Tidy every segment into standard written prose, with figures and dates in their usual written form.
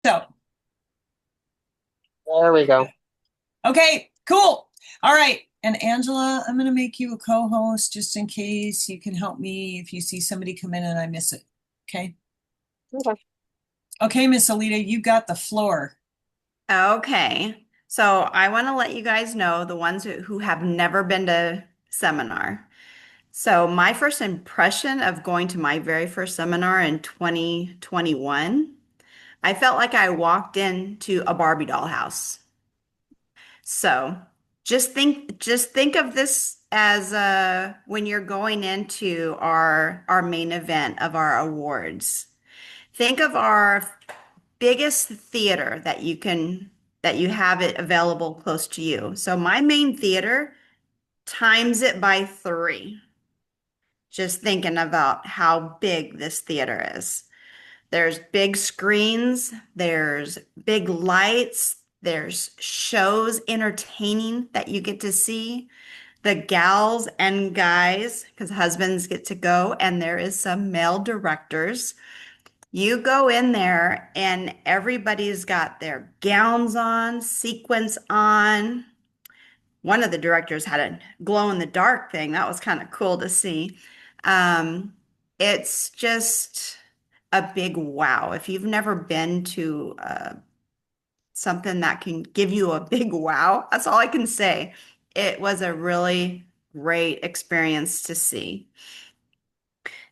So, There we go. okay, cool. All right. And Angela, I'm going to make you a co-host just in case you can help me if you see somebody come in and I miss it. Okay. Okay. Okay, Miss Alita, you got the floor. Okay. So I want to let you guys know, the ones who have never been to seminar. So my first impression of going to my very first seminar in 2021, I felt like I walked into a Barbie doll house. So just think of this as when you're going into our main event of our awards. Think of our biggest theater that you have it available close to you. So my main theater times it by three. Just thinking about how big this theater is. There's big screens, there's big lights, there's shows entertaining that you get to see. The gals and guys, because husbands get to go, and there is some male directors. You go in there and everybody's got their gowns on, sequins on. One of the directors had a glow in the dark thing. That was kind of cool to see. Um, it's just a big wow. If you've never been to something that can give you a big wow, that's all I can say. It was a really great experience to see.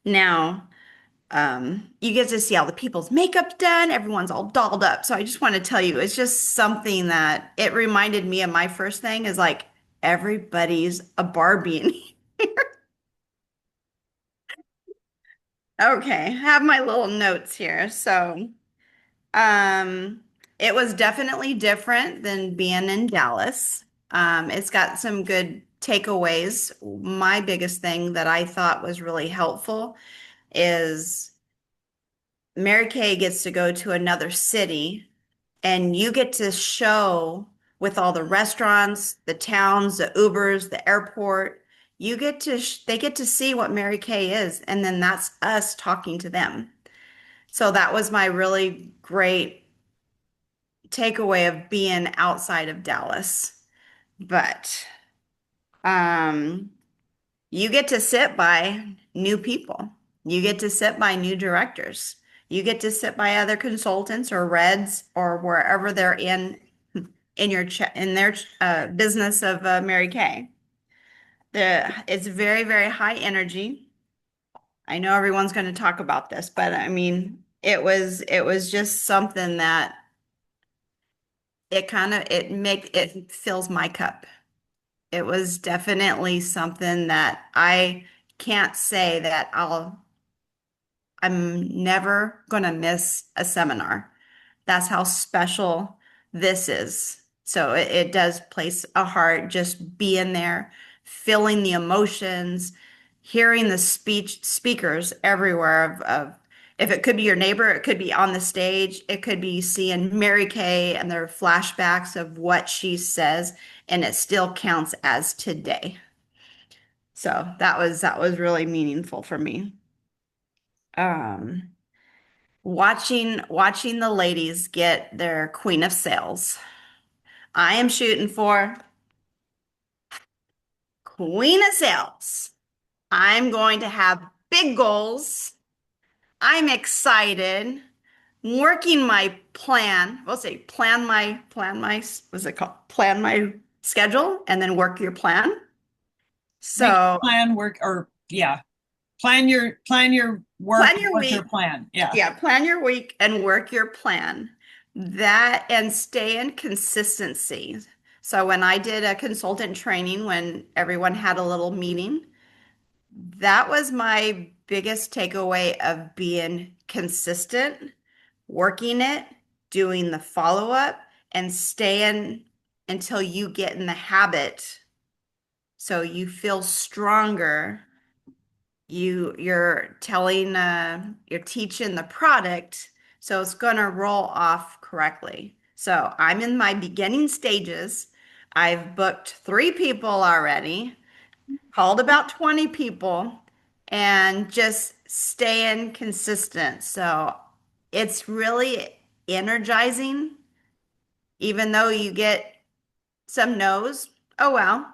Now, you get to see all the people's makeup done. Everyone's all dolled up. So I just want to tell you, it's just something that it reminded me of my first thing is like everybody's a Barbie in here. Okay, have my little notes here. So, um, it was definitely different than being in Dallas. It's got some good takeaways. My biggest thing that I thought was really helpful is Mary Kay gets to go to another city and you get to show with all the restaurants, the towns, the Ubers, the airport. They get to see what Mary Kay is, and then that's us talking to them. So that was my really great takeaway of being outside of Dallas. But um, you get to sit by new people. You get to sit by new directors. You get to sit by other consultants or Reds or wherever they're in their business of Mary Kay. It's very, very high energy. I know everyone's going to talk about this, but I mean, it was just something that it fills my cup. It was definitely something that I can't say that I'm never going to miss a seminar. That's how special this is. So it does place a heart just being there, feeling the emotions, hearing the speakers everywhere of if it could be your neighbor, it could be on the stage, it could be seeing Mary Kay and their flashbacks of what she says, and it still counts as today. So that was really meaningful for me. Um, watching the ladies get their Queen of Sales. I am shooting for Queen of Sales. I'm going to have big goals. I'm excited. Working my plan. We'll say what's it called? Plan my schedule and then work your plan. Make your So plan work or yeah, plan your work plan your with your week. plan. Yeah. Yeah, plan your week and work your plan. That and stay in consistency. So when I did a consultant training, when everyone had a little meeting, that was my biggest takeaway of being consistent, working it, doing the follow-up, and staying until you get in the habit so you feel stronger. You're teaching the product, so it's going to roll off correctly. So I'm in my beginning stages. I've booked 3 people already, called about 20 people, and just staying consistent. So it's really energizing, even though you get some no's. Oh well,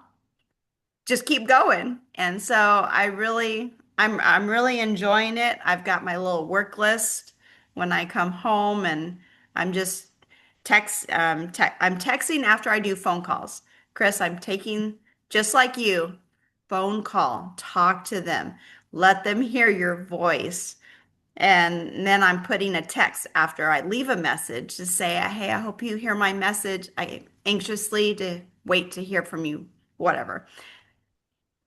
just keep going. And so I'm really enjoying it. I've got my little work list when I come home, and I'm just I'm texting after I do phone calls. Chris, I'm taking, just like you, phone call, talk to them, let them hear your voice. And then I'm putting a text after I leave a message to say, hey, I hope you hear my message. I anxiously to wait to hear from you, whatever.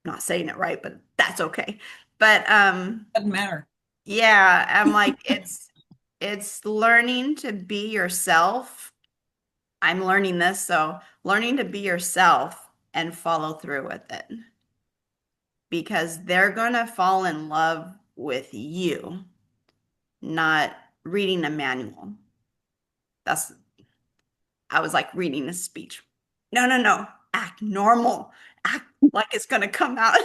I'm not saying it right, but that's okay. But Doesn't matter. yeah, I'm like, it's learning to be yourself. I'm learning this, so learning to be yourself and follow through with it because they're gonna fall in love with you, not reading a manual. That's I was like reading a speech. No, no, no. Act normal. Act like it's gonna come out.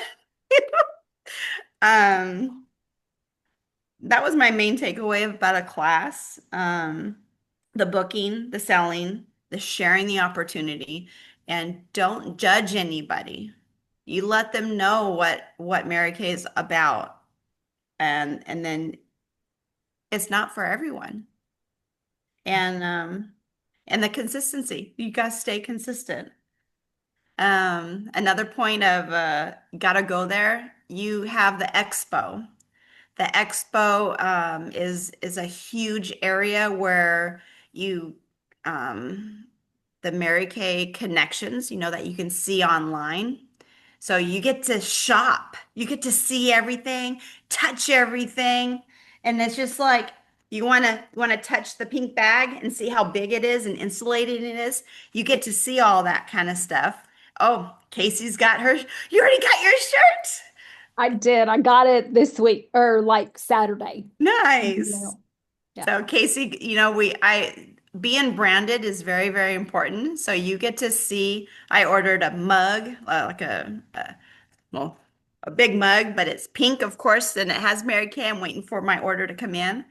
Um, that was my main takeaway about a class. The booking, the selling, the sharing the opportunity, and don't judge anybody. You let them know what Mary Kay is about, and then it's not for everyone. And the consistency. You guys stay consistent. Another point of gotta go there, you have the expo. The expo is a huge area where you the Mary Kay connections, that you can see online. So you get to shop, you get to see everything, touch everything, and it's just like you want to touch the pink bag and see how big it is and insulated it is. You get to see all that kind of stuff. Oh, Casey's got her. You already got your shirt. I did. I got it this week or like Saturday. Nice. Yeah. Yeah. So Casey, I being branded is very, very important. So you get to see, I ordered a mug, like well, a big mug, but it's pink, of course, and it has Mary Kay. I'm waiting for my order to come in.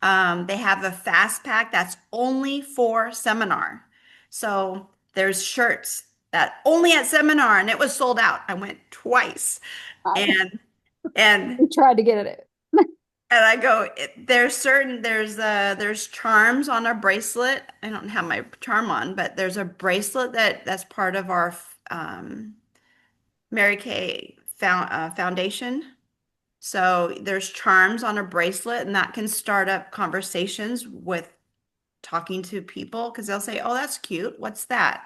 They have a fast pack that's only for seminar. So there's shirts that only at seminar, and it was sold out. I went twice, I and and we tried to get it. and I go, there's charms on our bracelet. I don't have my charm on, but there's a bracelet that's part of our Mary Kay foundation. So there's charms on a bracelet, and that can start up conversations with talking to people because they'll say, "Oh, that's cute. What's that?"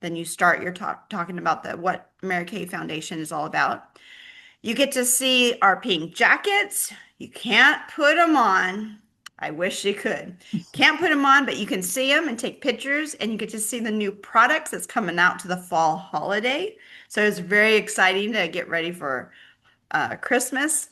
Then you start your talking about the what Mary Kay Foundation is all about. You get to see our pink jackets. You can't put them on. I wish you could. Can't put them on, but you can see them and take pictures, and you get to see the new products that's coming out to the fall holiday. So it's very exciting to get ready for Christmas.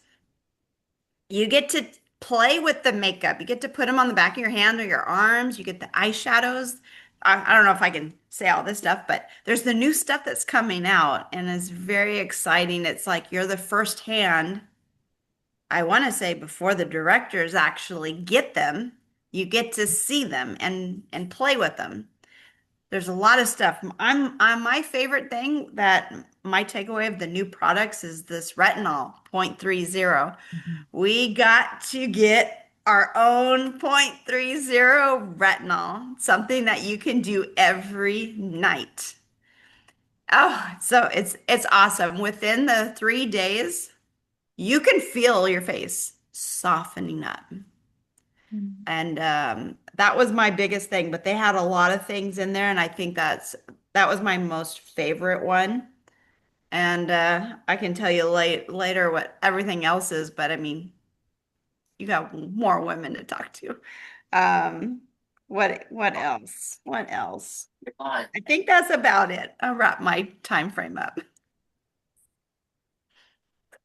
You get to play with the makeup. You get to put them on the back of your hand or your arms. You get the eyeshadows. I don't know if I can say all this stuff, but there's the new stuff that's coming out and it's very exciting. It's like you're the first hand, I want to say before the directors actually get them, you get to see them and play with them. There's a lot of stuff. I'm my favorite thing that my takeaway of the new products is this retinol 0.30. Mhm. We got to get our own 0.30 retinol, something that you can do every night. Oh, so it's awesome. Within the 3 days, you can feel your face softening up. And that was my biggest thing, but they had a lot of things in there, and I think that was my most favorite one. And I can tell you later what everything else is, but I mean, you got more women to talk to. Um, what else? What else? I think that's about it. I'll wrap my time frame up.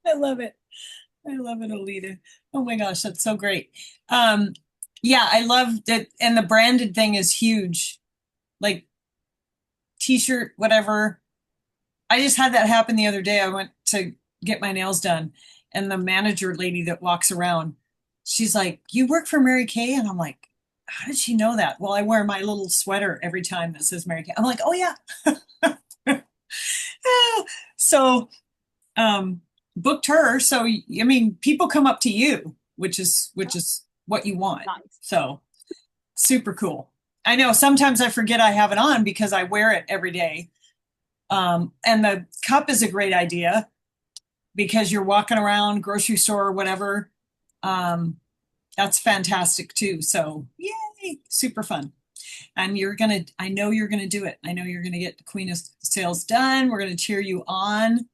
I love it. I love it, Alita. Oh my gosh, that's so great. Um, yeah, I love that, and the branded thing is huge. Like t-shirt, whatever. I just had that happen the other day. I went to get my nails done, and the manager lady that walks around, she's like, "You work for Mary Kay?" And I'm like, how did she know that? Well, I wear my little sweater every time that says Mary Kay. I'm like, oh yeah. So, um, booked her. So, I mean, people come up to you, which is what you want. Nice. So, super cool. I know sometimes I forget I have it on because I wear it every day. And the cup is a great idea because you're walking around grocery store or whatever. Um, that's fantastic too. So, yay, super fun. And I know you're gonna do it. I know you're gonna get the Queen of Sales done. We're gonna cheer you on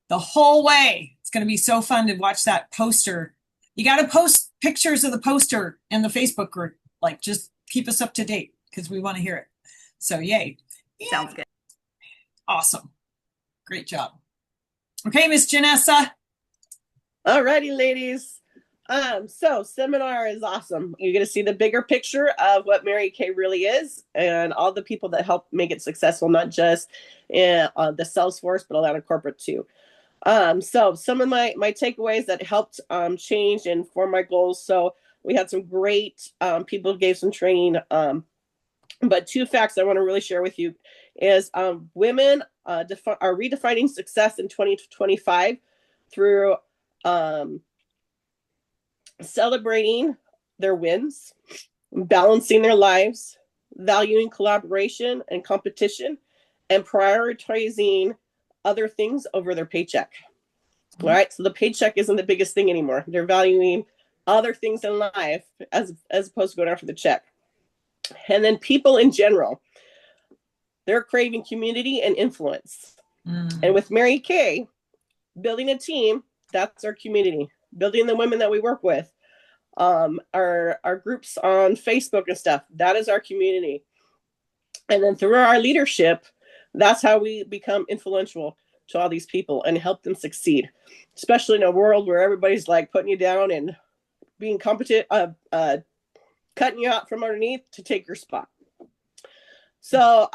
the whole way. It's gonna be so fun to watch that poster. You got to post pictures of the poster in the Facebook group. Like, just keep us up to date because we want to hear it. So, yay. Sounds good. Awesome. Great job. Okay, Miss Janessa. Alrighty, ladies. So seminar is awesome. You're going to see the bigger picture of what Mary Kay really is and all the people that help make it successful, not just in the sales force, but a lot of corporate too. So some of my takeaways that helped change and form my goals. So we had some great people gave some training. But two facts I want to really share with you is women are redefining success in 2025 through celebrating their wins, balancing their lives, valuing collaboration and competition, and prioritizing other things over their paycheck. All right, so the paycheck isn't the biggest thing anymore. They're valuing other things in life as opposed to going after the check. And then people in general, they're craving community and influence. And with Mary Kay, building a team, that's our community. Building the women that we work with, our groups on Facebook and stuff, that is our community. And then through our leadership, that's how we become influential to all these people and help them succeed, especially in a world where everybody's like putting you down and being competent, cutting you out from underneath to take your spot. So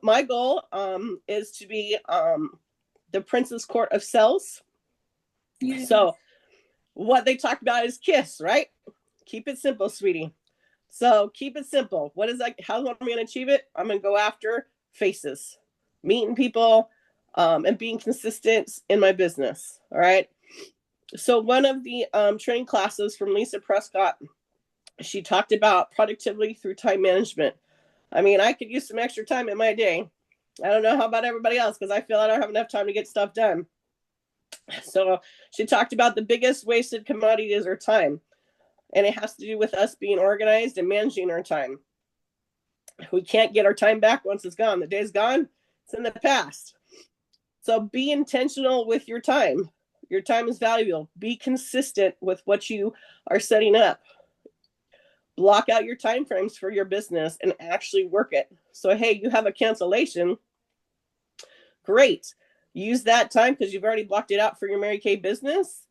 my goal is to be the Princess Court of Sales. Yeah. So what they talked about is KISS, right? Keep it simple, sweetie. So keep it simple. What is that? How am I going to achieve it? I'm going to go after faces, meeting people, and being consistent in my business. All right. So one of the training classes from Lisa Prescott, she talked about productivity through time management. I mean, I could use some extra time in my day. I don't know how about everybody else because I feel I don't have enough time to get stuff done. So she talked about the biggest wasted commodity is our time. And it has to do with us being organized and managing our time. We can't get our time back once it's gone. The day's gone. It's in the past. So be intentional with your time. Your time is valuable. Be consistent with what you are setting up. Block out your time frames for your business and actually work it. So, hey, you have a cancellation. Great. Use that time because you've already blocked it out for your Mary Kay business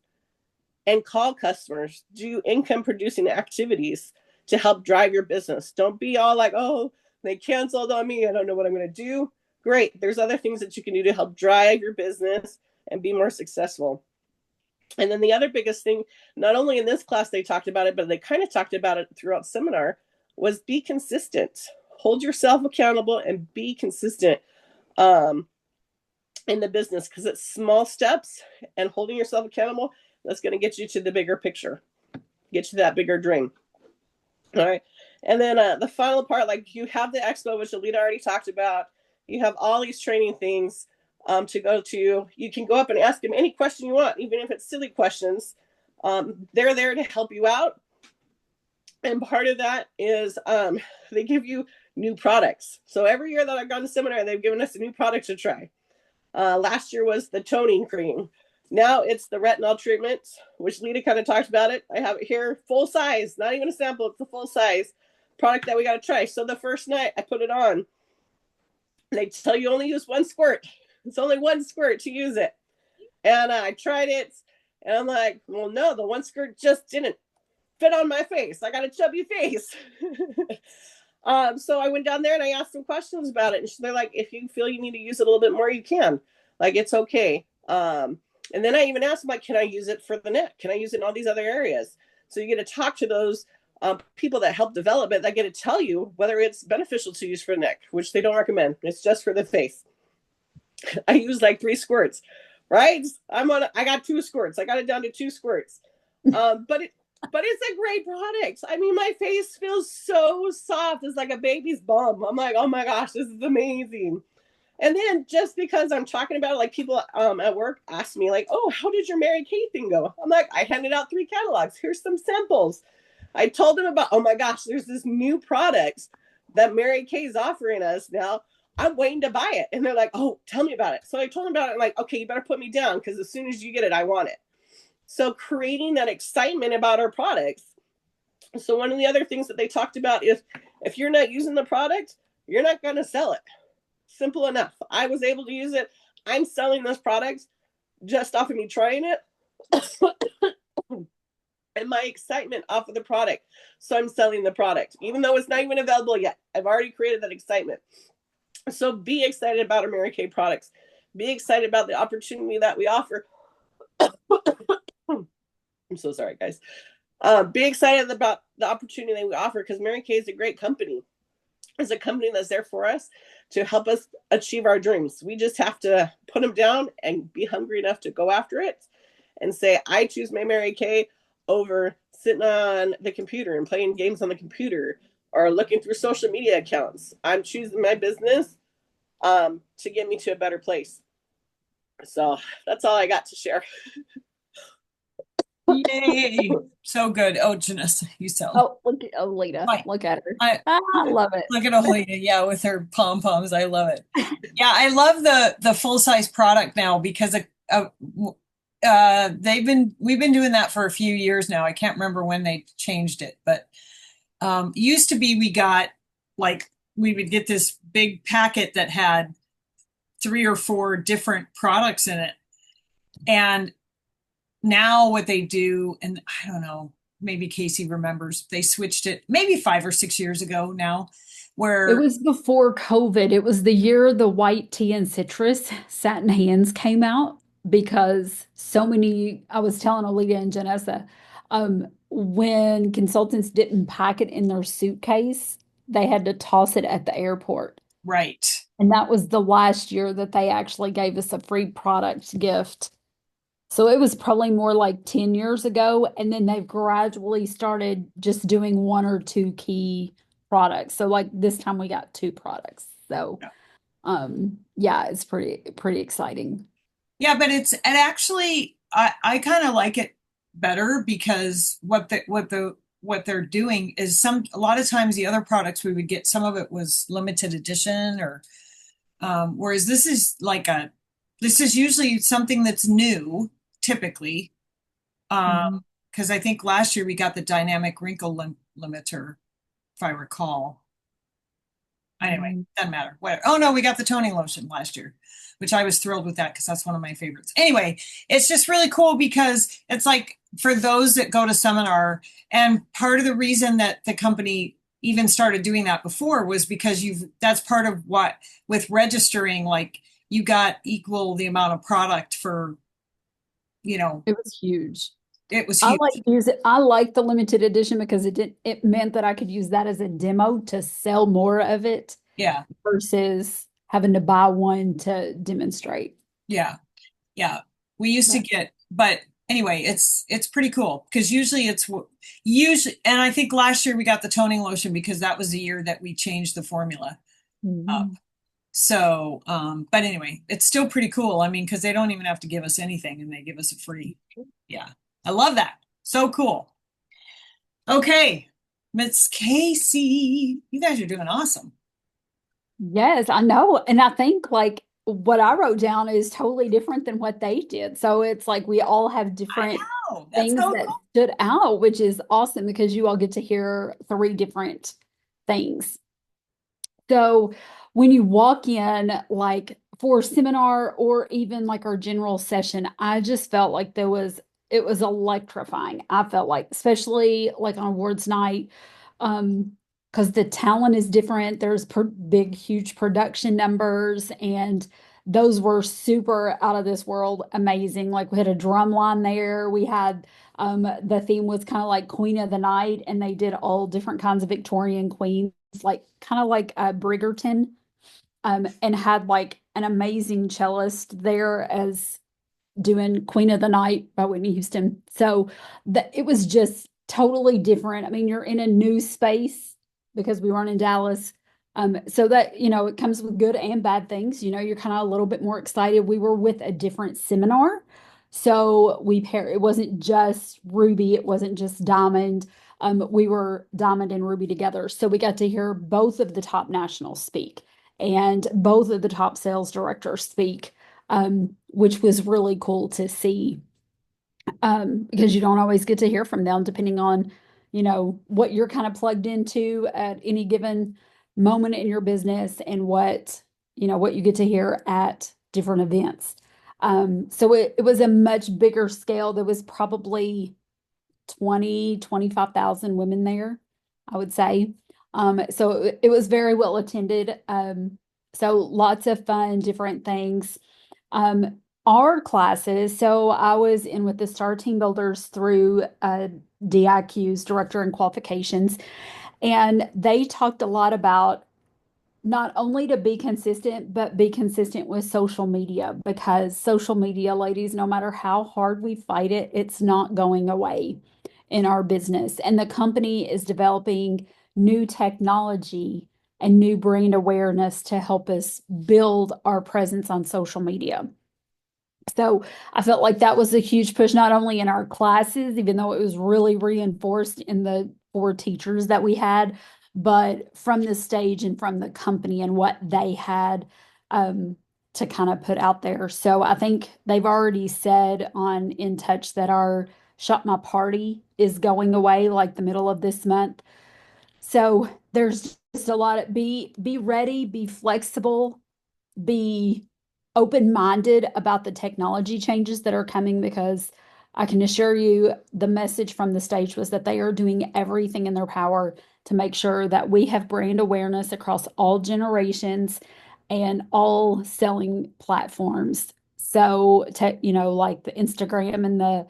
and call customers. Do income producing activities to help drive your business. Don't be all like, oh, they canceled on me. I don't know what I'm going to do. Great. There's other things that you can do to help drive your business and be more successful. And then the other biggest thing, not only in this class they talked about it, but they kind of talked about it throughout the seminar, was be consistent. Hold yourself accountable and be consistent in the business because it's small steps and holding yourself accountable that's going to get you to the bigger picture, get you that bigger dream. All right. And then the final part, like you have the expo, which Alita already talked about. You have all these training things to go to. You can go up and ask them any question you want, even if it's silly questions. They're there to help you out. And part of that is they give you new products. So every year that I've gone to seminar, they've given us a new product to try. Last year was the toning cream. Now it's the retinol treatment, which Lita kind of talked about it. I have it here, full size, not even a sample. It's the full size product that we got to try. So the first night I put it on, they tell you only use one squirt. It's only one squirt to use it. And I tried it and I'm like, well, no, the one squirt just didn't fit on my face. I got a chubby face. So I went down there and I asked some questions about it. And they're like, if you feel you need to use it a little bit more, you can. Like, it's okay. And then I even asked them, like, can I use it for the neck? Can I use it in all these other areas? So you get to talk to those people that help develop it that get to tell you whether it's beneficial to use for the neck, which they don't recommend. It's just for the face. I use like 3 squirts, right? I got 2 squirts. I got it down to 2 squirts. But it's a great product. I mean, my face feels so soft. It's like a baby's bum. I'm like, oh my gosh, this is amazing. And then just because I'm talking about it, like people at work ask me like, oh, how did your Mary Kay thing go? I'm like, I handed out 3 catalogs. Here's some samples. I told them about, oh my gosh, there's this new product that Mary Kay is offering us now. I'm waiting to buy it. And they're like, oh, tell me about it. So I told them about it. I'm like, okay, you better put me down because as soon as you get it, I want it. So creating that excitement about our products. So one of the other things that they talked about is if you're not using the product, you're not going to sell it. Simple enough. I was able to use it. I'm selling this product just off of me trying it. And my excitement off of the product. So I'm selling the product, even though it's not even available yet. I've already created that excitement. So be excited about our Mary Kay products. Be excited about the opportunity that we offer. I'm so sorry, guys. Be excited about the opportunity that we offer because Mary Kay is a great company. It's a company that's there for us to help us achieve our dreams. We just have to put them down and be hungry enough to go after it and say, I choose my Mary Kay over sitting on the computer and playing games on the computer or looking through social media accounts. I'm choosing my business to get me to a better place. So that's all I got to share. Yay. So good. Oh, Janessa, you sell. Oh, look at Alita. Right. Look at her. I love it. Look at Alita, yeah, with her pom-poms. I love it. Yeah, I love the full-size product now because we've been doing that for a few years now. I can't remember when they changed it, but used to be we would get this big packet that had 3 or 4 different products in it. And now what they do, and I don't know, maybe Casey remembers, they switched it maybe 5 or 6 years ago now, where It was before COVID. It was the year the white tea and citrus satin hands came out because so many, I was telling Alita and Janessa, when consultants didn't pack it in their suitcase, they had to toss it at the airport. right. And that was the last year that they actually gave us a free product gift. So it was probably more like 10 years ago. And then they've gradually started just doing 1 or 2 key products. So like this time we got 2 products. So yeah, it's pretty exciting. Yeah, but it actually I kind of like it better because what they're doing is a lot of times the other products we would get, some of it was limited edition or whereas this is usually something that's new typically. Because I think last year we got the dynamic wrinkle limiter, if I recall. Anyway, doesn't matter. Whatever. Oh no, we got the toning lotion last year, which I was thrilled with that because that's one of my favorites. Anyway, it's just really cool because it's like for those that go to seminar, and part of the reason that the company even started doing that before was because that's part of what with registering, like you got equal the amount of product for, It was huge. It was I huge. I like the limited edition because it meant that I could use that as a demo to sell more of it Yeah. versus having to buy one to demonstrate. Yeah. Yeah. We used to get, but anyway, it's pretty cool because usually, and I think last year we got the toning lotion because that was the year that we changed the formula up. So, but anyway, it's still pretty cool. I mean, because they don't even have to give us anything and they give us it free. Yeah. I love that. So cool. Okay. Miss Casey, you guys are doing awesome. Yes, I know. And I think like what I wrote down is totally different than what they did. So it's like we all have different That's things so that cool. stood out, which is awesome because you all get to hear 3 different things. So when you walk in, like for seminar or even like our general session, I just felt like it was electrifying. I felt like, especially like on awards night, because the talent is different. There's big, huge production numbers, and those were super out of this world amazing. Like we had a drum line there. We had the theme was kind of like Queen of the Night, and they did all different kinds of Victorian queens, like kind of like Bridgerton, and had like an amazing cellist there as doing Queen of the Night by Whitney Houston. So it was just totally different. I mean, you're in a new space because we weren't in Dallas. So that, it comes with good and bad things. You're kind of a little bit more excited. We were with a different seminar. So it wasn't just Ruby, it wasn't just Diamond. We were Diamond and Ruby together. So we got to hear both of the top nationals speak and both of the top sales directors speak, which was really cool to see, because you don't always get to hear from them depending on, what you're kind of plugged into at any given moment in your business and what you get to hear at different events. So it was a much bigger scale. There was probably 25,000 women there, I would say. So it was very well attended. So lots of fun, different things. Our classes, so I was in with the Star Team Builders through DIQ's Director in Qualifications, and they talked a lot about not only to be consistent, but be consistent with social media, because social media, ladies, no matter how hard we fight it, it's not going away in our business. And the company is developing new technology and new brand awareness to help us build our presence on social media. So I felt like that was a huge push, not only in our classes, even though it was really reinforced in the 4 teachers that we had, but from the stage and from the company and what they had to kind of put out there. So I think they've already said on In Touch that our Shop My Party is going away like the middle of this month. So there's just a lot of be ready, be flexible, be open-minded about the technology changes that are coming, because I can assure you the message from the stage was that they are doing everything in their power to make sure that we have brand awareness across all generations and all selling platforms. So, like the Instagram and the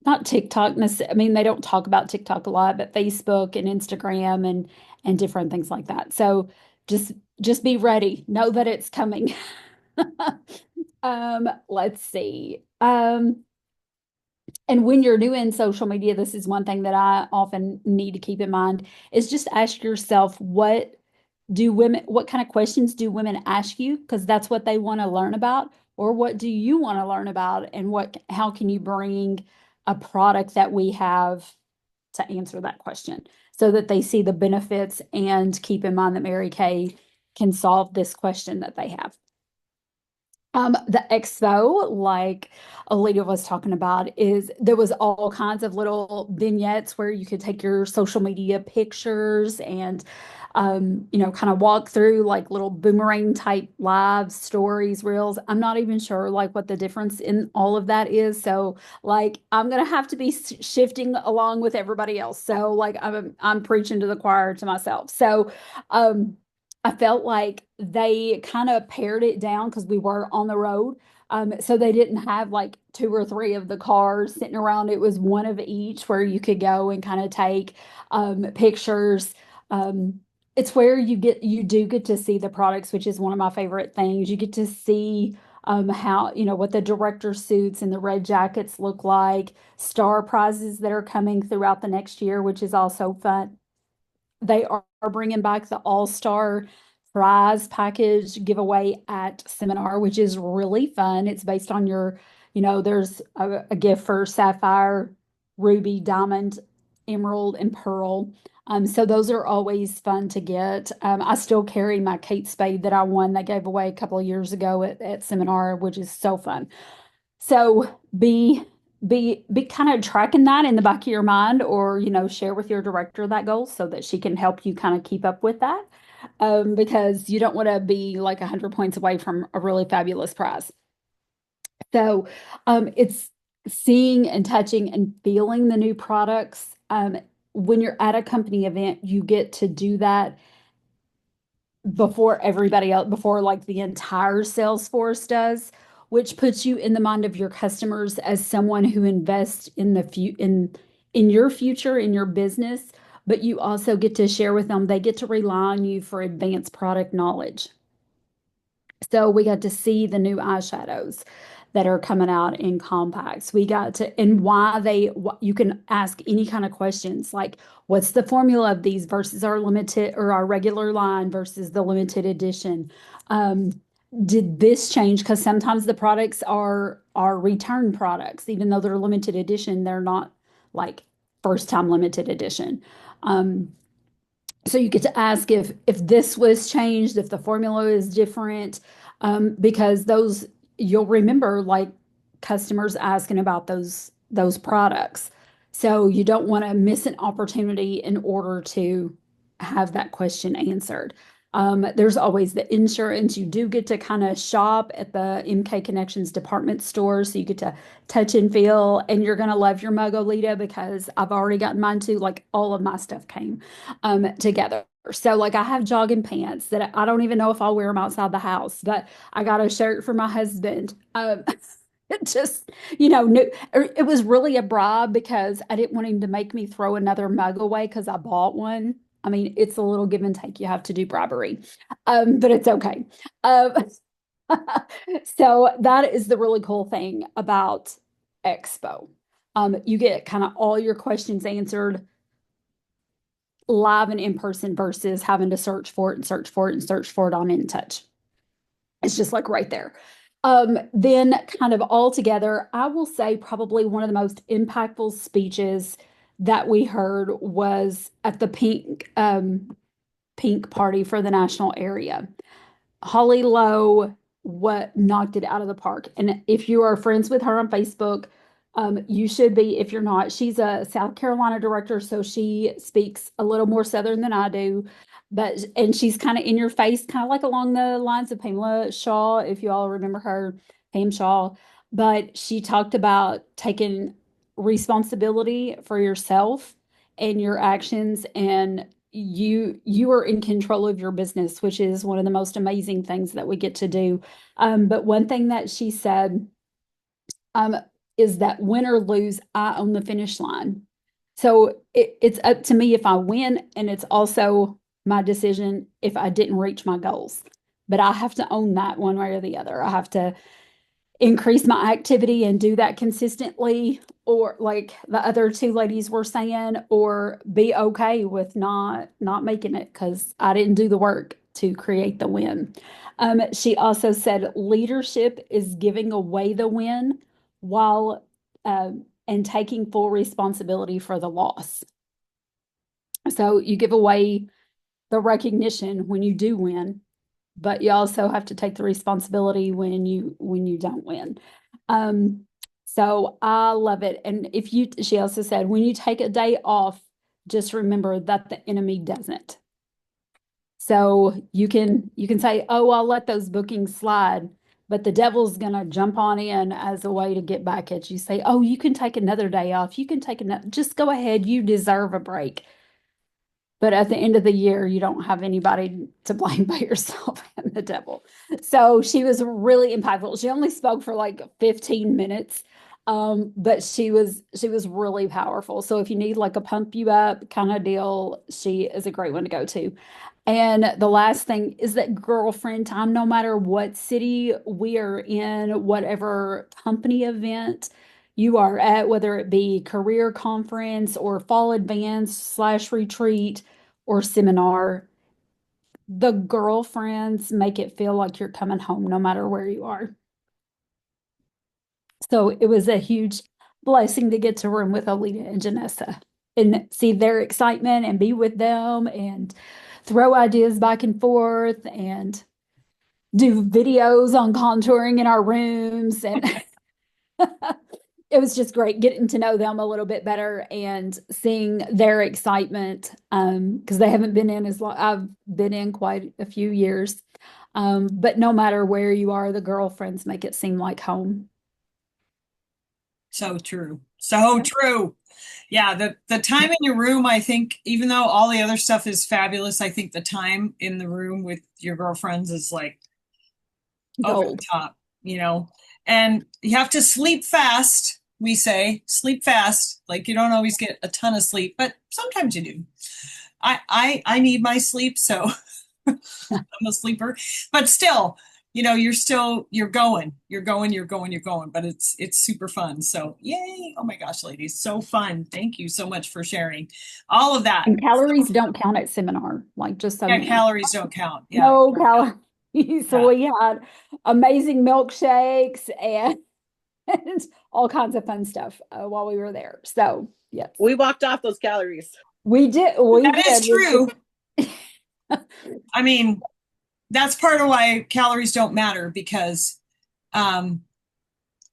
not TikTok. I mean, they don't talk about TikTok a lot, but Facebook and Instagram and different things like that. So just be ready. Know that it's coming. Let's see. And when you're doing social media, this is one thing that I often need to keep in mind, is just ask yourself, what kind of questions do women ask you? Because that's what they want to learn about. Or what do you want to learn about? And how can you bring a product that we have to answer that question, so that they see the benefits and keep in mind that Mary Kay can solve this question that they have. The expo, like Alita was talking about, there was all kinds of little vignettes where you could take your social media pictures and, kind of walk through like little boomerang type live stories, reels. I'm not even sure like what the difference in all of that is. So like, I'm going to have to be shifting along with everybody else. So like, I'm preaching to the choir to myself. So, I felt like they kind of pared it down because we were on the road. So they didn't have like 2 or 3 of the cars sitting around. It was one of each where you could go and kind of take pictures. It's where you do get to see the products, which is one of my favorite things. You get to see how, what the director suits and the red jackets look like, star prizes that are coming throughout the next year, which is also fun. They are bringing back the All-Star prize package giveaway at seminar, which is really fun. It's based on there's a gift for sapphire, ruby, diamond, emerald, and pearl. So those are always fun to get. I still carry my Kate Spade that I won that gave away a couple of years ago at seminar, which is so fun. So be kind of tracking that in the back of your mind, or share with your director that goal so that she can help you kind of keep up with that, because you don't want to be like 100 points away from a really fabulous prize. So it's seeing and touching and feeling the new products. When you're at a company event, you get to do that before everybody else, before like the entire sales force does, which puts you in the mind of your customers as someone who invests in in your future, in your business, but you also get to share with them, they get to rely on you for advanced product knowledge. So we got to see the new eyeshadows that are coming out in compacts. We got to, and why you can ask any kind of questions like, what's the formula of these versus our limited or our regular line versus the limited edition? Did this change? Because sometimes the products are return products, even though they're limited edition, they're not like first time limited edition. So you get to ask if this was changed, if the formula is different, because those you'll remember like customers asking about those products. So you don't want to miss an opportunity in order to have that question answered. There's always the insurance. You do get to kind of shop at the MK Connections department store, so you get to touch and feel, and you're gonna love your mug, Olita, because I've already gotten mine too. Like all of my stuff came together. So like I have jogging pants that I don't even know if I'll wear them outside the house, but I got a shirt for my husband. It just, it was really a bribe because I didn't want him to make me throw another mug away because I bought one. I mean, it's a little give and take. You have to do bribery, but it's okay. Um, so that is the really cool thing about Expo. You get kind of all your questions answered live and in person versus having to search for it and search for it and search for it on InTouch. It's just like right there. Then kind of all together, I will say probably one of the most impactful speeches that we heard was at the pink party for the national area. Holly Lowe what knocked it out of the park. And if you are friends with her on Facebook, you should be. If you're not, she's a South Carolina director, so she speaks a little more Southern than I do. And she's kind of in your face, kind of like along the lines of Pamela Shaw, if you all remember her, Pam Shaw. But she talked about taking responsibility for yourself and your actions, and you are in control of your business, which is one of the most amazing things that we get to do. But one thing that she said is that win or lose, I own the finish line. So it's up to me if I win, and it's also my decision if I didn't reach my goals. But I have to own that one way or the other. I have to increase my activity and do that consistently, or like the other two ladies were saying, or be okay with not making it because I didn't do the work to create the win. She also said leadership is giving away the win while and taking full responsibility for the loss. So you give away the recognition when you do win, but you also have to take the responsibility when you don't win. So I love it. And she also said, when you take a day off, just remember that the enemy doesn't. So you can say, oh, I'll let those bookings slide, but the devil's gonna jump on in as a way to get back at you. Say, oh, you can take another day off. You can take another, just go ahead. You deserve a break. But at the end of the year, you don't have anybody to blame but yourself and the devil. So she was really impactful. She only spoke for like 15 minutes, but she was really powerful. So if you need like a pump you up kind of deal, she is a great one to go to. And the last thing is that girlfriend time, no matter what city we are in, whatever company event you are at, whether it be career conference or fall advance / retreat or seminar, the girlfriends make it feel like you're coming home no matter where you are. So it was a huge blessing to get to room with Alita and Janessa and see their excitement and be with them and throw ideas back and forth and do videos on contouring in our rooms. And it was just great getting to know them a little bit better and seeing their excitement because they haven't been in as long. I've been in quite a few years. But no matter where you are, the girlfriends make it seem like home. So true. So true. Yeah, the time in your room, I think, even though all the other stuff is fabulous, I think the time in the room with your girlfriends is like over the Gold. top, you know. And you have to sleep fast. We say sleep fast. Like you don't always get a ton of sleep, but sometimes you do. I need my sleep, so I'm a sleeper. But still, you know, you're going, but it's super fun. So yay. Oh my gosh, ladies, so fun. Thank you so much for sharing all of that. And calories don't count at seminar, like just so Yeah, you know. calories don't count. Yeah. No calories. So Yeah. we had amazing milkshakes and all kinds of fun stuff while we were there. So yes, We walked off those calories. we did. We That is did. true. I mean, that's part of why calories don't matter because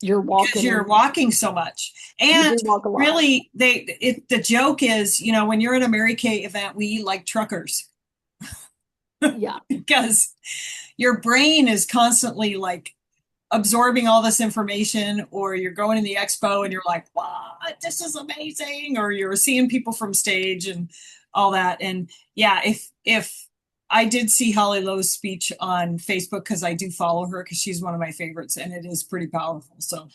You're walking. you're walking so much. You And do walk a lot. really the joke is, you know, when you're at a Mary Kay event, we eat like truckers Yeah. because your brain is constantly like absorbing all this information, or you're going in the expo and you're like, what, this is amazing, or you're seeing people from stage and all that. And yeah, if I did see Holly Lowe's speech on Facebook because I do follow her because she's one of my favorites and it is pretty powerful. So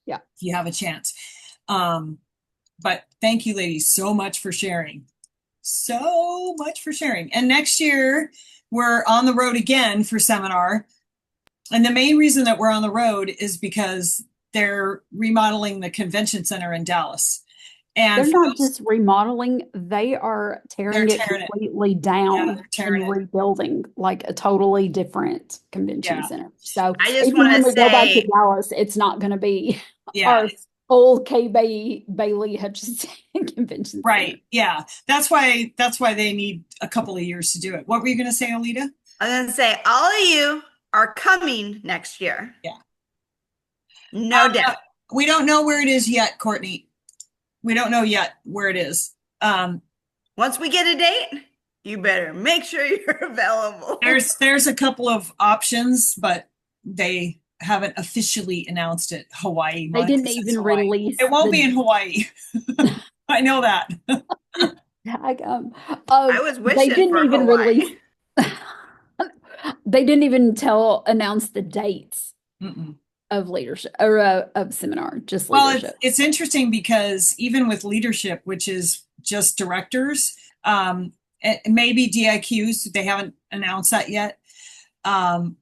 Yeah. if you have a chance. But thank you, ladies, so much for sharing. So much for sharing. And next year we're on the road again for seminar. And the main reason that we're on the road is because they're remodeling the convention center in Dallas. And They're for not just remodeling, they are tearing They're it tearing it. completely Yeah, down they're tearing and it. rebuilding like a totally different convention Yeah. center. So I just even want when to we go back to say, Dallas, it's not going to be Yeah. our old K. Bailey Hutchinson convention center. Right. Yeah. That's why they need a couple of years to do it. What were you going to say, Alita? I was going to say, all of you are coming next year. Yeah. No doubt. We don't know where it is yet, Courtney. We don't know yet where it is. Once we get a date, you better make sure you're available. There's a couple of options, but they haven't officially announced it. Hawaii. They Mine didn't says even Hawaii. release. It won't be in Hawaii. I know that. I was They wishing didn't for even Hawaii. release. They didn't even announce the dates Mm-mm. of leadership or of seminar, just Well, leadership. it's interesting because even with leadership, which is just directors, maybe DIQs, they haven't announced that yet.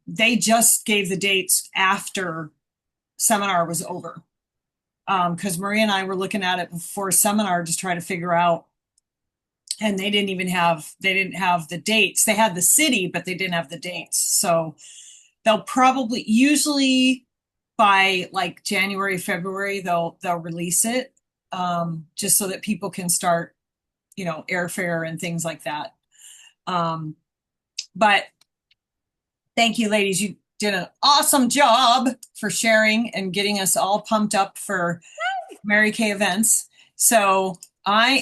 They just gave the dates after seminar was over. Because Maria and I were looking at it before seminar to try to figure out, and they didn't have the dates. They had the city, but they didn't have the dates. So they'll probably usually by like January, February, they'll release it, just so that people can start, you know, airfare and things like that. But thank you, ladies. You did an awesome job for sharing and getting us all pumped up for Mary Kay events. So I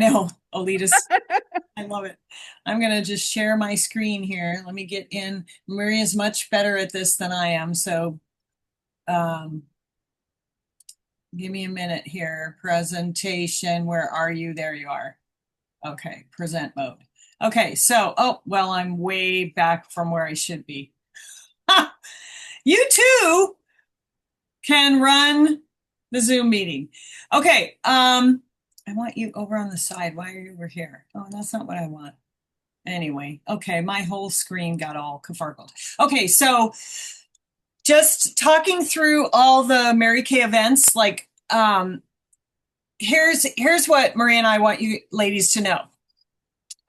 know, Alita's, I love it. I'm going to just share my screen here. Let me get in. Maria's much better at this than I am. So give me a minute here. Presentation. Where are you? There you are. Okay. Present mode. Okay. So, oh, well, I'm way back from where I should be. You too can run the Zoom meeting. Okay. I want you over on the side. Why are you over here? Oh, that's not what I want. Anyway, okay, my whole screen got all kafarkled. Okay, so just talking through all the Mary Kay events, like here's what Maria and I want you ladies to know.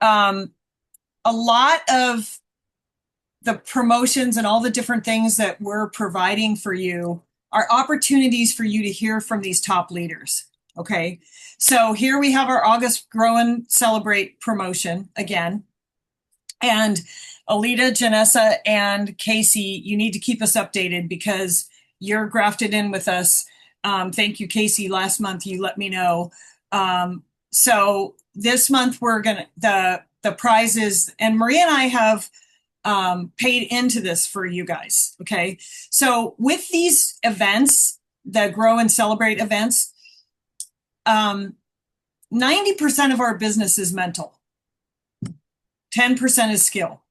A lot of the promotions and all the different things that we're providing for you are opportunities for you to hear from these top leaders. Okay, so here we have our August Grow and Celebrate promotion again. And Alita, Janessa, and Casey, you need to keep us updated because you're grafted in with us. Thank you, Casey. Last month you let me know. So this month we're gonna the prizes, and Maria and I have paid into this for you guys. Okay, so with these events, the Grow and Celebrate events, 90% of our business is mental. 10% is skill.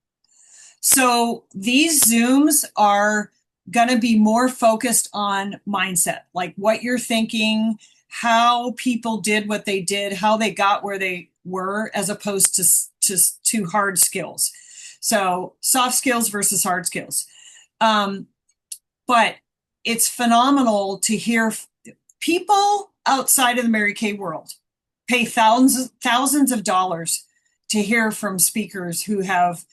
So these Zooms are going to be more focused on mindset, like what you're thinking, how people did what they did, how they got where they were, as opposed to hard skills. So soft skills versus hard skills. But it's phenomenal to hear people outside of the Mary Kay world pay thousands of dollars to hear from speakers who have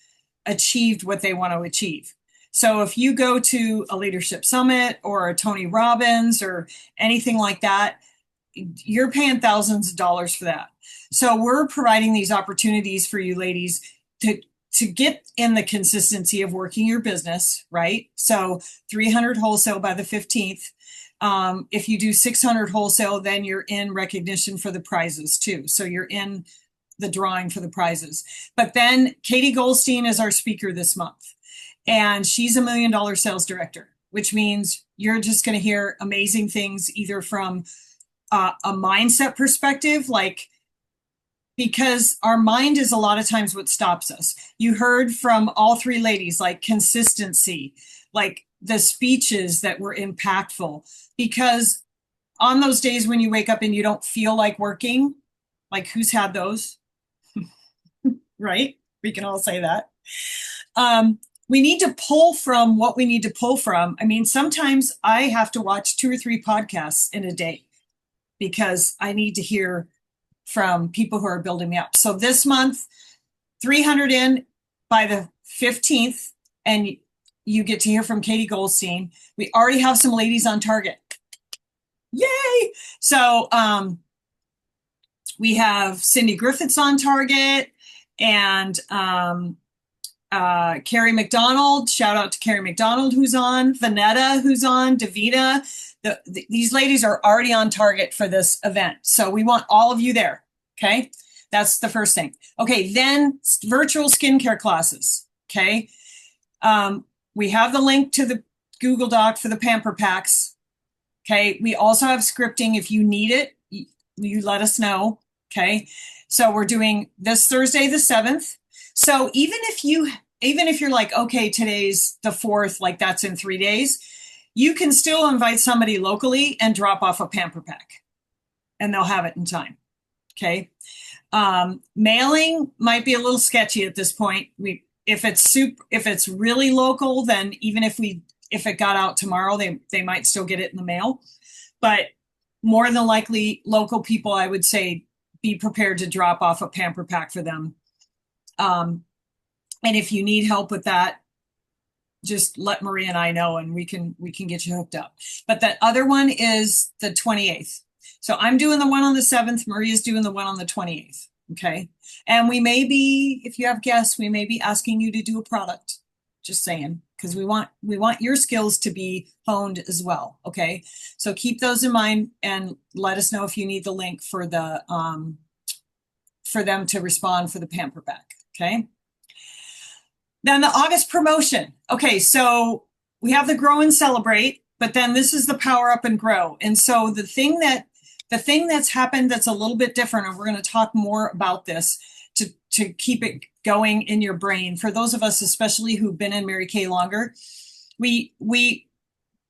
achieved what they want to achieve. So if you go to a leadership summit or a Tony Robbins or anything like that, you're paying thousands of dollars for that. So we're providing these opportunities for you ladies to get in the consistency of working your business, right? So 300 wholesale by the 15th. If you do 600 wholesale, then you're in recognition for the prizes too. So you're in the drawing for the prizes. But then Katie Goldstein is our speaker this month, and she's $1 million sales director, which means you're just going to hear amazing things, either from a mindset perspective, like, because our mind is a lot of times what stops us. You heard from all three ladies, like consistency, like the speeches that were impactful, because on those days when you wake up and you don't feel like working, like who's had those? Right? We can all say that. We need to pull from what we need to pull from. I mean, sometimes I have to watch 2 or 3 podcasts in a day because I need to hear from people who are building me up. So this month, 300 in by the 15th, and you get to hear from Katie Goldstein. We already have some ladies on target. Yay! So we have Cindy Griffiths on target, and Carrie McDonald. Shout out to Carrie McDonald, who's on. Vanetta, who's on. Davita. These ladies are already on target for this event. So we want all of you there. Okay. That's the first thing. Okay. Then virtual skincare classes. Okay. We have the link to the Google Doc for the Pamper Packs. Okay. We also have scripting. If you need it, you let us know. Okay. So we're doing this Thursday, the 7th. So even if you're like, okay, today's the 4th, like that's in 3 days, you can still invite somebody locally and drop off a Pamper Pack, and they'll have it in time. Okay. Mailing might be a little sketchy at this point. If it's really local, then even if it got out tomorrow, they might still get it in the mail. But more than likely, local people, I would say, be prepared to drop off a Pamper Pack for them. And if you need help with that, just let Maria and I know, and we can get you hooked up. But that other one is the 28th. So I'm doing the one on the 7th. Maria's doing the one on the 28th. Okay. And we may be, if you have guests, we may be asking you to do a product. Just saying, because we want your skills to be honed as well. Okay. So keep those in mind and let us know if you need the link for the for them to respond for the Pamper Pack. Okay. Then the August promotion. Okay, so we have the Grow and Celebrate, but then this is the Power Up and Grow. And so the thing that's happened that's a little bit different, and we're going to talk more about this to keep it going in your brain. For those of us, especially who've been in Mary Kay longer, we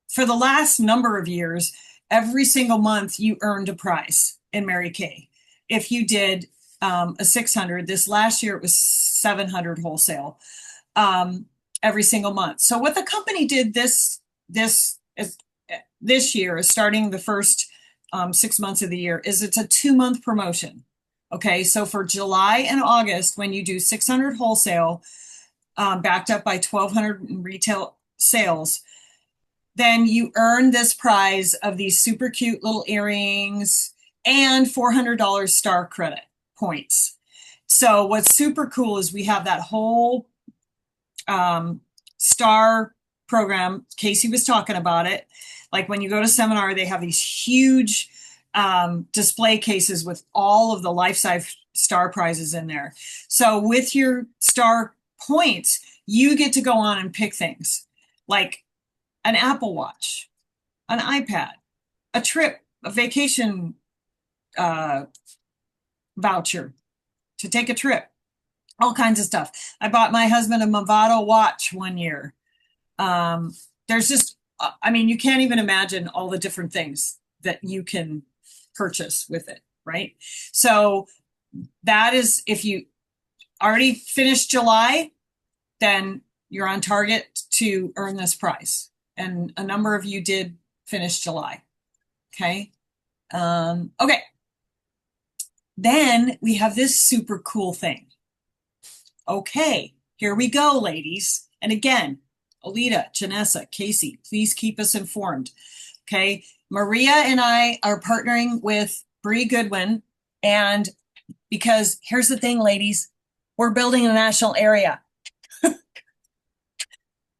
for the last number of years, every single month you earned a prize in Mary Kay. If you did a 600, this last year it was 700 wholesale. Every single month. So what the company did this year, starting the first 6 months of the year, is it's a 2-month promotion. Okay, so for July and August, when you do 600 wholesale, backed up by 1,200 in retail sales, then you earn this prize of these super cute little earrings and $400 star credit points. So what's super cool is we have that whole star program. Casey was talking about it. Like when you go to seminar, they have these huge display cases with all of the life-size star prizes in there. So with your star points, you get to go on and pick things like an Apple Watch, an iPad, a trip, a vacation voucher to take a trip, all kinds of stuff. I bought my husband a Movado watch one year. There's just, I mean, you can't even imagine all the different things that you can purchase with it, right? So that is, if you already finished July, then you're on target to earn this prize. And a number of you did finish July. Okay. Okay. Then we have this super cool thing. Okay, here we go, ladies. And again, Alita, Janessa, Casey, please keep us informed. Okay, Maria and I are partnering with Bree Goodwin, and because here's the thing, ladies, we're building a national area.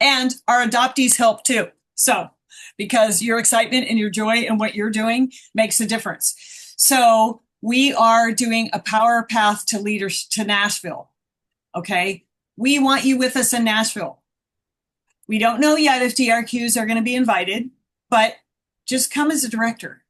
And our adoptees help too. So, because your excitement and your joy and what you're doing makes a difference. So we are doing a power path to leaders to Nashville. Okay. We want you with us in Nashville. We don't know yet if DRQs are going to be invited, but just come as a director.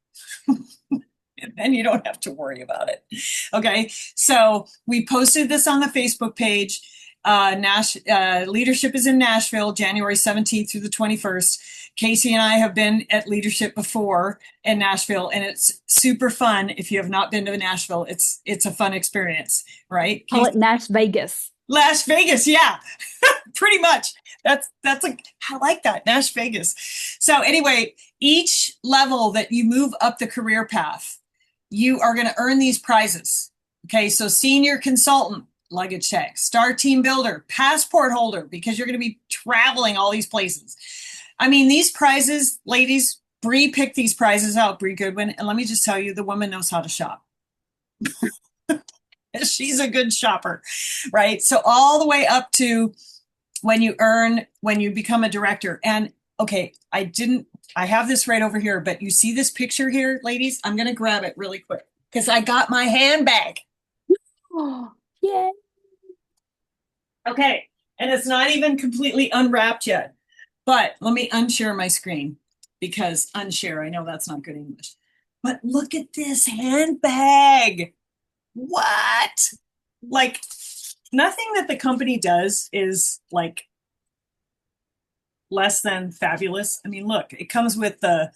And then you don't have to worry about it. Okay. So we posted this on the Facebook page. Leadership is in Nashville, January 17th through the 21st. Casey and I have been at leadership before in Nashville, and it's super fun. If you have not been to Nashville, it's a fun experience, right? Call it Nash Vegas. Las Vegas, yeah, pretty much. That's like, I like that, Nash Vegas. So anyway, each level that you move up the career path, you are going to earn these prizes. Okay, so senior consultant, luggage tag, star team builder, passport holder, because you're going to be traveling all these places. I mean, these prizes, ladies, Bree picked these prizes out, Bree Goodwin, and let me just tell you, the woman knows how to shop. She's a good shopper, right? So all the way up to when you become a director. And okay, I have this right over here, but you see this picture here, ladies? I'm going to grab it really quick because I got my handbag. Oh, yay. Okay. And it's not even completely unwrapped yet, but let me unshare my screen because unshare, I know that's not good English, but look at this handbag. What? Like, nothing that the company does is like less than fabulous. I mean, look, it comes with the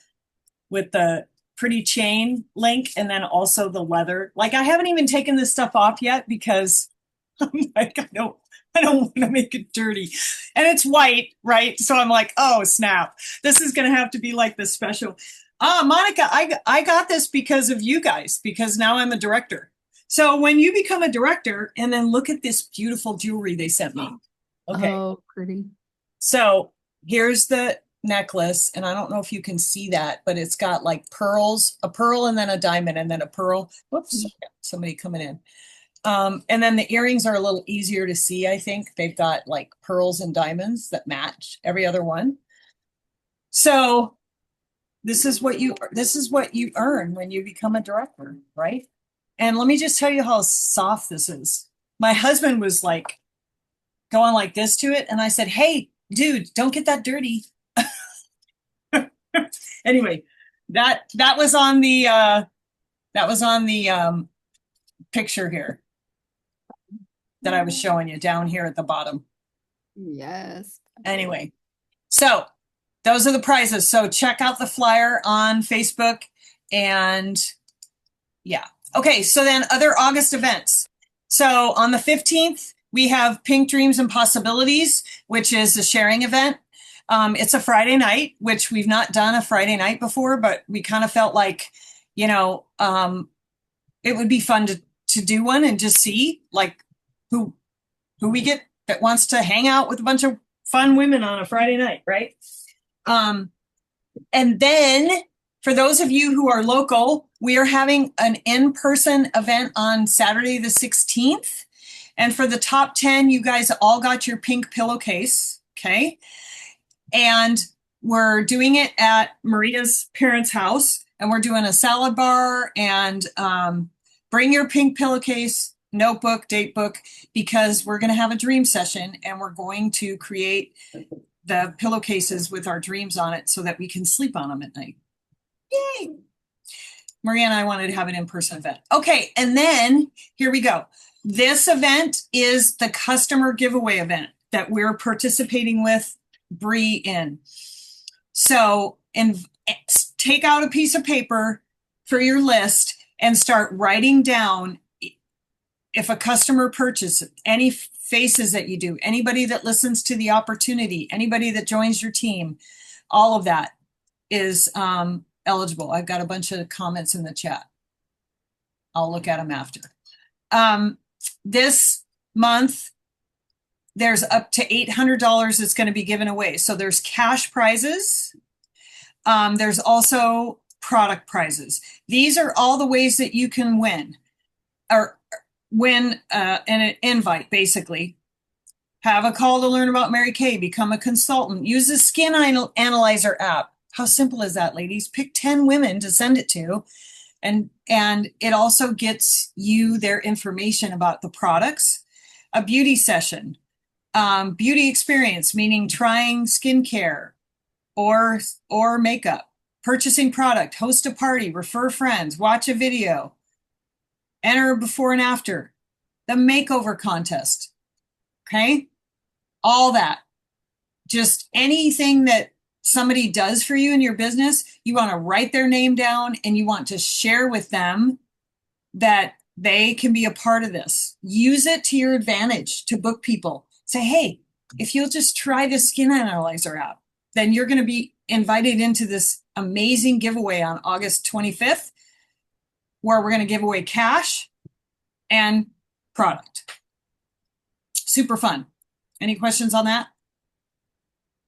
pretty chain link and then also the leather. Like, I haven't even taken this stuff off yet because I'm like, I don't want to make it dirty. And it's white, right? So I'm like, oh, snap. This is going to have to be like the special. Monica, I got this because of you guys, because now I'm a director. So when you become a director, and then look at this beautiful jewelry they sent me. Okay. Oh, pretty. So here's the necklace, and I don't know if you can see that, but it's got like pearls, a pearl and then a diamond and then a pearl. Whoops, somebody coming in. And then the earrings are a little easier to see, I think. They've got like pearls and diamonds that match every other one. So this is what you earn when you become a director, right? And let me just tell you how soft this is. My husband was like going like this to it. And I said, hey, dude, don't get that dirty. Anyway, that was on the picture here that I was showing you down here at the bottom. Yes. Anyway, so those are the prizes. So check out the flyer on Facebook and yeah. Okay, so then other August events. So on the 15th, we have Pink Dreams and Possibilities, which is a sharing event. It's a Friday night, which we've not done a Friday night before, but we kind of felt like, it would be fun to do one and just see like who we get that wants to hang out with a bunch of fun women on a Friday night, right? And then for those of you who are local, we are having an in-person event on Saturday the 16th. And for the top 10, you guys all got your pink pillowcase, okay? And we're doing it at Maria's parents' house. And we're doing a salad bar and bring your pink pillowcase, notebook, date book, because we're going to have a dream session and we're going to create the pillowcases with our dreams on it so that we can sleep on them at night. Yay. Maria and I wanted to have an in-person event. Okay, and then here we go. This event is the customer giveaway event that we're participating with Bree in. So, and take out a piece of paper for your list and start writing down if a customer purchases, any faces that you do, anybody that listens to the opportunity, anybody that joins your team, all of that is eligible. I've got a bunch of comments in the chat. I'll look at them after. This month, there's up to $800 that's going to be given away. So there's cash prizes. There's also product prizes. These are all the ways that you can win, or win an invite, basically. Have a call to learn about Mary Kay, become a consultant, use the Skin Analyzer app. How simple is that, ladies? Pick 10 women to send it to. And it also gets you their information about the products. A beauty session, beauty experience, meaning trying skincare or makeup, purchasing product, host a party, refer friends, watch a video, enter before and after, the makeover contest. Okay? All that. Just anything that somebody does for you in your business, you want to write their name down and you want to share with them that they can be a part of this. Use it to your advantage to book people. Say, hey, if you'll just try the Skin Analyzer app, then you're going to be invited into this amazing giveaway on August 25th, where we're going to give away cash and product. Super fun. Any questions on that?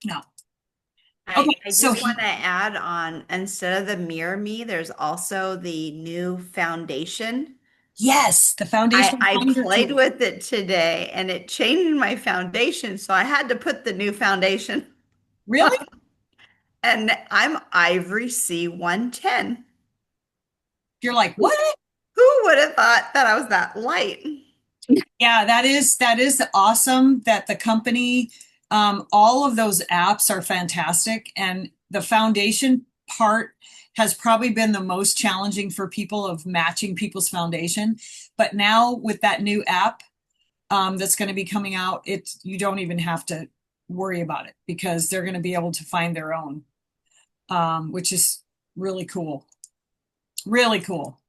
No. I Okay, just so want to add on, instead of the Mirror Me, there's also the new foundation. yes, the foundation. I finder played tool. with it today and it changed my foundation. So I had to put the new foundation Really? and I'm Ivory C110. You're like, what? Who would have thought that I was that light? Yeah, that is awesome that the company, all of those apps are fantastic. And the foundation part has probably been the most challenging for people of matching people's foundation. But now with that new app that's going to be coming out, you don't even have to worry about it because they're going to be able to find their own, which is really cool. Really cool.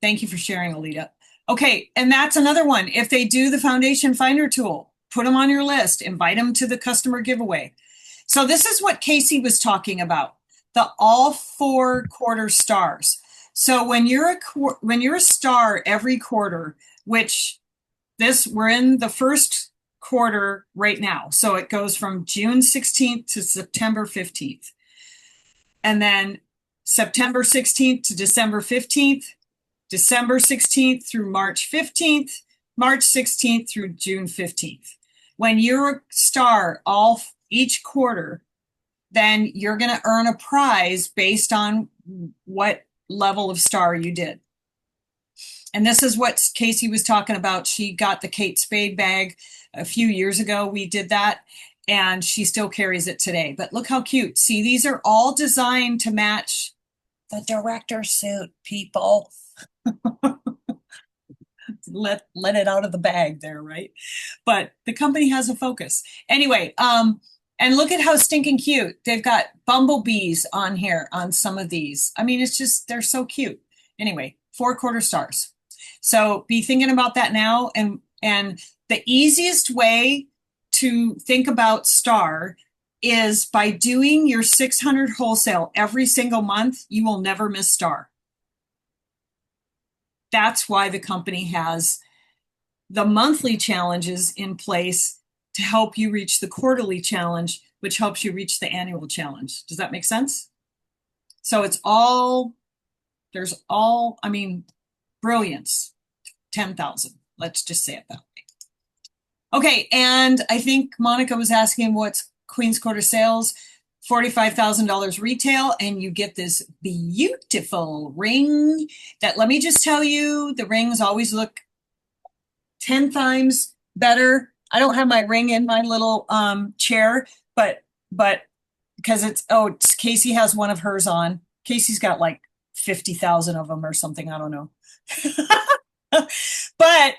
Thank you for sharing, Alita. Okay, and that's another one. If they do the foundation finder tool, put them on your list, invite them to the customer giveaway. So this is what Casey was talking about, the all 4 quarter stars. So when you're a star every quarter, which we're in the first quarter right now. So it goes from June 16th to September 15th. And then September 16th to December 15th, December 16th through March 15th, March 16th through June 15th. When you're a star each quarter, then you're going to earn a prize based on what level of star you did. And this is what Casey was talking about. She got the Kate Spade bag a few years ago. We did that, and she still carries it today. But look how cute. See, these are all designed to match the director's suit, people. let it out of the bag there, right? But the company has a focus. Anyway, and look at how stinking cute. They've got bumblebees on here on some of these. I mean, it's just, they're so cute. Anyway, 4 quarter stars. So be thinking about that now. And the easiest way to think about star is by doing your 600 wholesale every single month. You will never miss star. That's why the company has the monthly challenges in place to help you reach the quarterly challenge, which helps you reach the annual challenge. Does that make sense? So I mean, brilliance, 10,000. Let's just say it that way. Okay, and I think Monica was asking what's Queen's Quarter sales. $45,000 retail, and you get this beautiful ring that, let me just tell you, the rings always look 10 times better. I don't have my ring in my little chair, but because Casey has one of hers on, Casey's got like 50,000 of them or something. I don't know. But,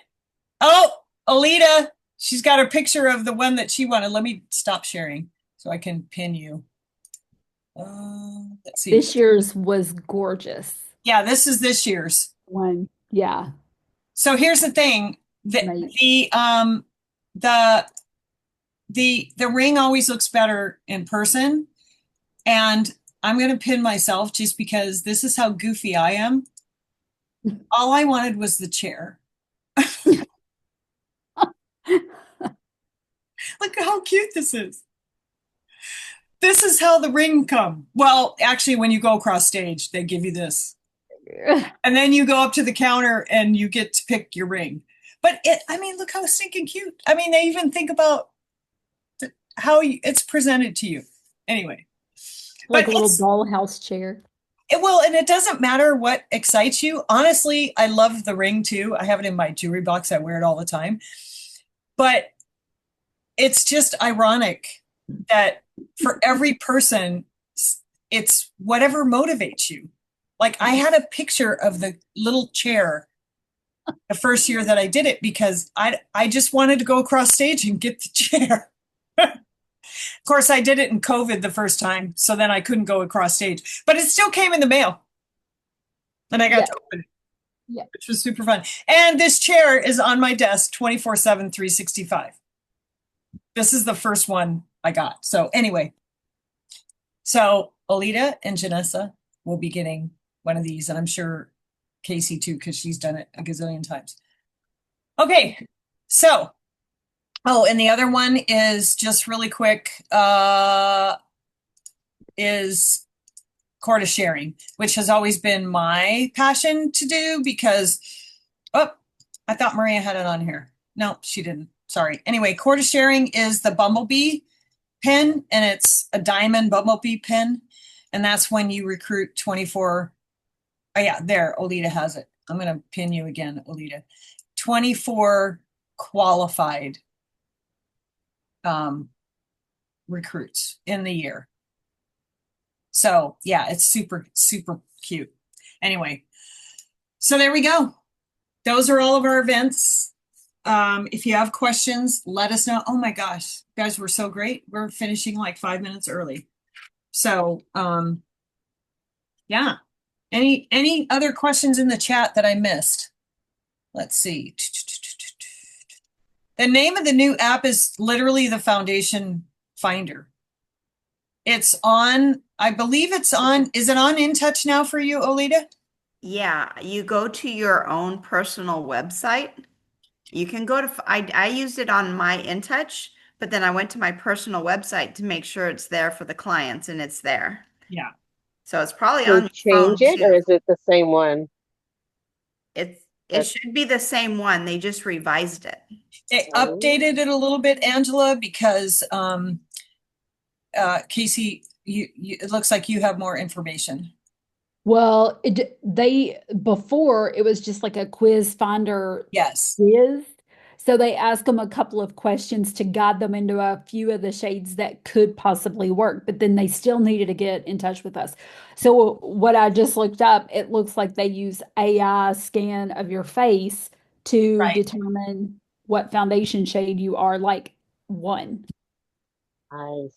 oh, Alita, she's got her picture of the one that she wanted. Let me stop sharing so I can pin you. Let's see. This year's was gorgeous. Yeah, this is this year's. One, yeah. So here's the thing. Amazing. The ring always looks better in person. And I'm going to pin myself just because this is how goofy I am. All I wanted was the chair. Look how cute this is. This is how the ring come. Well, actually, when you go across stage, they give you this. And then you go up to the counter and you get to pick your ring. But I mean, look how stinking cute. I mean, they even think about how it's presented to you. Anyway. Like But a little it's- dollhouse chair. and it doesn't matter what excites you. Honestly, I love the ring too. I have it in my jewelry box. I wear it all the time. But it's just ironic that for every person, it's whatever motivates you. Like I had a picture of the little chair the first year that I did it because I just wanted to go across stage and get the chair. Of course, I did it in COVID the first time, so then I couldn't go across stage, but it still came in the mail. And I got Yeah. to open it, Yeah. which was super fun. And this chair is on my desk 24/7, 365. This is the first one I got. So anyway, so Alita and Janessa will be getting one of these, and I'm sure Casey too, because she's done it a gazillion times. Okay, so and the other one is just really quick, is Corda sharing, which has always been my passion to do because, I thought Maria had it on here. No, she didn't. Sorry. Anyway, Corda sharing is the Bumblebee pin, and it's a diamond Bumblebee pin. And that's when you recruit 24. Oh, yeah, there, Olita has it. I'm going to pin you again, Olita. 24 qualified recruits in the year. So yeah, it's super, super cute. Anyway, so there we go. Those are all of our events. If you have questions, let us know. Oh my gosh, you guys were so great. We're finishing like 5 minutes early. So yeah. Any other questions in the chat that I missed? Let's see. The name of the new app is literally the Foundation Finder. It's on, I believe it's on, is it on InTouch now for you, Olita? Yeah, you go to your own personal website. You can go to, I used it on my InTouch, but then I went to my personal website to make sure it's there for the clients, and it's there. Yeah. So it's probably So on your phone change it, or too. is it the same one? It should be the same one. They just revised it. They updated it a little bit, Angela, because Casey, you it looks like you have more information. Well, before it was just like a quiz finder Yes. quiz. So they ask them a couple of questions to guide them into a few of the shades that could possibly work, but then they still needed to get in touch with us. So what I just looked up, it looks like they use AI scan of your face to Right. determine what foundation shade you are, like one. Nice.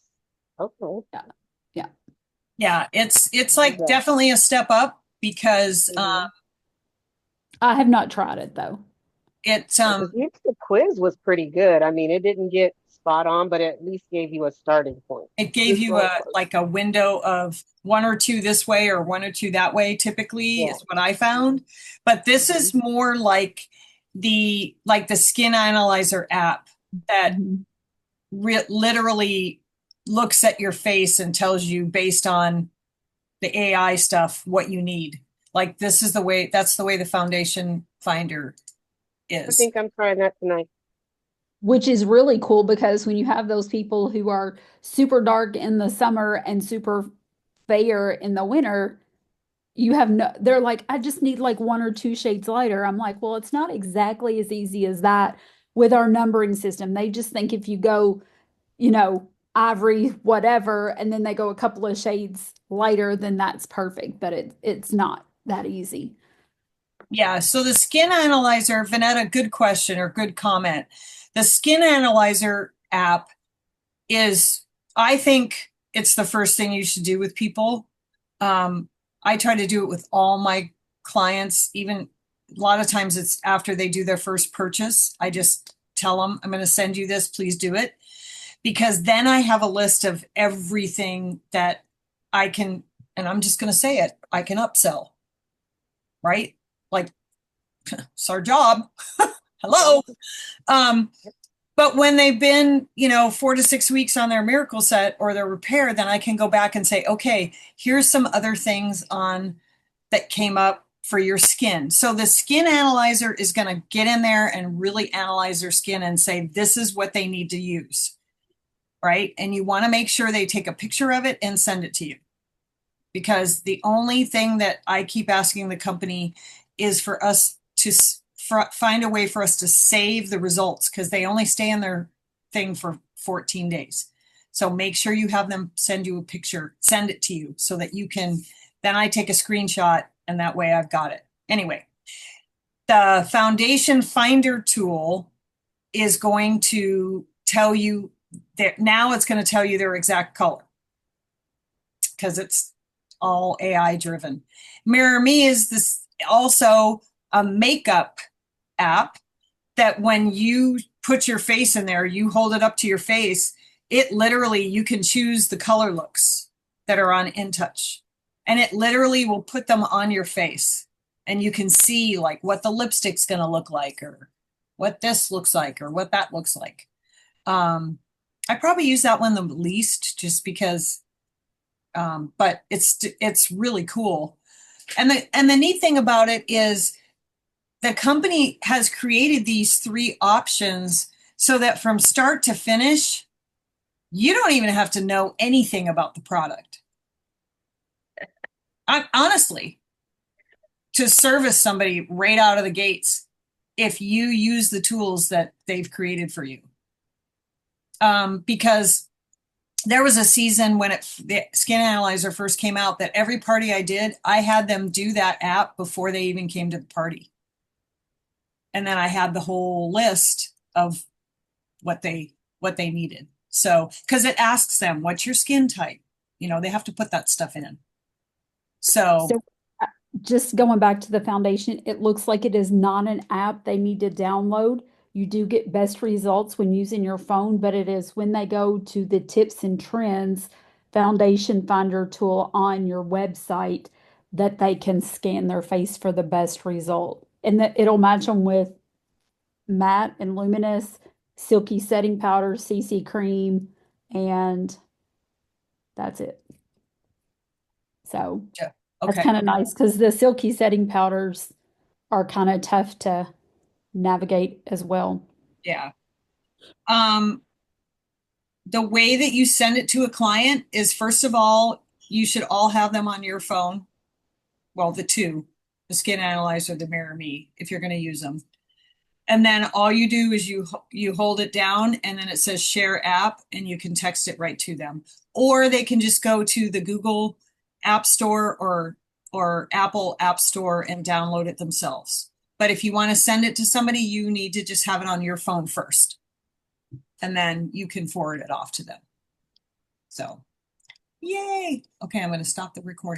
Okay. Yeah, it's like Okay. definitely a step up because Mhm. I have not tried it though. it's Because the quiz was pretty good. I mean, it didn't get spot on, but it at least gave you a starting point. it gave Just you real a close. like a window of one or two this way or one or two that way, typically Yeah. is what I found. But this is more like the Skin Analyzer app that Mhm. literally looks at your face and tells you based on the AI stuff what you need. Like that's the way the Foundation Finder I is. think I'm trying that tonight. Which is really cool because when you have those people who are super dark in the summer and super fair in the winter, they're like, I just need like one or two shades lighter. I'm like, well, it's not exactly as easy as that with our numbering system. They just think if you go, ivory, whatever, and then they go a couple of shades lighter, then that's perfect. But it's not that easy. Yeah, so the Skin Analyzer, Vanetta, good question or good comment. The Skin Analyzer app is, I think it's the first thing you should do with people. I try to do it with all my clients, even a lot of times it's after they do their first purchase. I just tell them, I'm going to send you this, please do it. Because then I have a list of everything that I can, and I'm just going to say it, I can upsell, right? Like, it's our job. Hello. But when they've been, 4 to 6 weeks on their miracle set or their repair, then I can go back and say, okay, here's some other things on that came up for your skin. So the Skin Analyzer is going to get in there and really analyze their skin and say, this is what they need to use, right? And you want to make sure they take a picture of it and send it to you. Because the only thing that I keep asking the company is for us to find a way for us to save the results, because they only stay in their thing for 14 days. So make sure you have them send you a picture, send it to you so that you can, then I take a screenshot and that way I've got it. Anyway, the Foundation Finder tool is going to tell you that now it's going to tell you their exact color because it's all AI driven. Mirror Me is this also a makeup app that when you put your face in there, you hold it up to your face, it literally, you can choose the color looks that are on InTouch, and it literally will put them on your face, and you can see like what the lipstick's going to look like, or what this looks like, or what that looks like. I probably use that one the least just because, but it's really cool. And the neat thing about it is the company has created these 3 options so that from start to finish, you don't even have to know anything about the product. Honestly, to service somebody right out of the gates, if you use the tools that they've created for you. Because there was a season when the Skin Analyzer first came out that every party I did, I had them do that app before they even came to the party. And then I had the whole list of what they needed. So, because it asks them, what's your skin type? They have to put that stuff in. So Just going back to the foundation, it looks like it is not an app they need to download. You do get best results when using your phone, but it is when they go to the tips and trends foundation finder tool on your website that they can scan their face for the best result. And that it'll match them with matte and luminous, silky setting powder, CC cream, and that's it. So yeah, that's okay. kind of nice because the silky setting powders are kind of tough to navigate as well. Yeah. The way that you send it to a client is, first of all, you should all have them on your phone. Well, the 2, the Skin Analyzer, the Mirror Me, if you're going to use them. And then all you do is you hold it down and then it says share app and you can text it right to them. Or they can just go to the Google App Store or Apple App Store and download it themselves. But if you want to send it to somebody, you need to just have it on your phone first. And then you can forward it off to them. So, yay. Okay, I'm going to stop the recording.